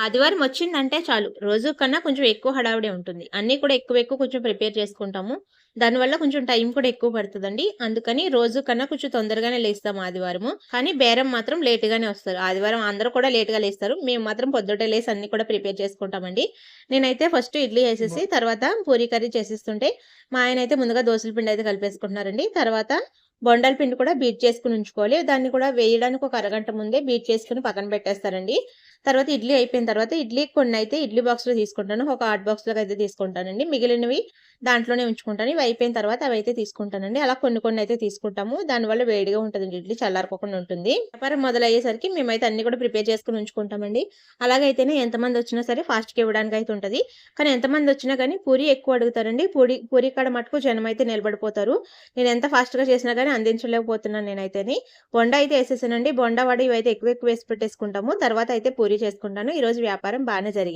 ఆదివారం వచ్చిందంటే చాలు. రోజు కన్నా కొంచెం ఎక్కువ హడావిడే ఉంటుంది. అన్నీ కూడా ఎక్కువ కొంచెం ప్రిపేర్ చేసుకుంటాము. దానివల్ల కొంచెం టైం కూడా ఎక్కువ పడతదండి. అందుకని రోజు కన్నా కొంచెం తొందరగానే లేస్తాం ఆదివారము. కానీ బేరం మాత్రం లేట్‌గానే వస్తారు. ఆదివారం అందరూ కూడా లేట్‌గా లేస్తారు. మేము మాత్రం పొద్దుటే లేసి అన్నీ కూడా ప్రిపేర్ చేసుకుంటామండి. నేనైతే ఫస్ట్ ఇడ్లీ ఏసేసి తర్వాత పూరి కర్రీ చేసేస్తుంటే, మా ఆయనైతే ముందుగా దోసల పిండయితే కలిపేసుకుంటున్నారండి. తర్వాత బొండాల పిండి కూడా బీట్ చేసుకొని ఉంచుకోవాలి. దాన్ని కూడా వేయడానికి ఒక అరగంట ముందే బీట్ చేసుకొని పక్కన పెట్టేస్తారండి. తర్వాత ఇడ్లీ అయిపోయిన తర్వాత ఇడ్లీకి కొన్నయితే ఇడ్లీ బాక్స్‌లో తీసుకుంటాను. ఒక హాట్ బాక్స్‌లోకయితే తీసుకుంటానండి. మిగిలినవి దాంట్లోనే ఉంచుకుంటాను. ఇవి అయిపోయిన తర్వాత అవైతే తీసుకుంటానండి. అలా కొన్నయితే తీసుకుంటాము. దానివల్ల వేడిగా ఉంటదండి ఇడ్లీ చల్లారిపోకుండా ఉంటుంది. వ్యాపారం మొదలయ్యేసరికి మేమైతే అన్నీ కూడా ప్రిపేర్ చేసుకొని ఉంచుకుంటామండి. అలాగైతేనే ఎంతమందొచ్చినా సరే ఫాస్ట్‌గా ఇవ్వడానికైతే ఉంటది. కానీ ఎంతమందొచ్చినా గానీ పూరి ఎక్కువ అడుగుతారండి. పూరి కాడ మటుకు జనమైతే నిలబడిపోతారు. నేనెంత ఫాస్ట్‌గా చేసినా గానీ అందించలేకపోతున్నాను నేనైతేని. బొండా అయితే ఏసేసానండి. బొండా, వడ ఇవైతే ఎక్కువేసి పెట్టేసుకుంటాము. తర్వాత అయితే పూరి చేసుకుంటాను. ఈరోజు వ్యాపారం బానే జరిగింది.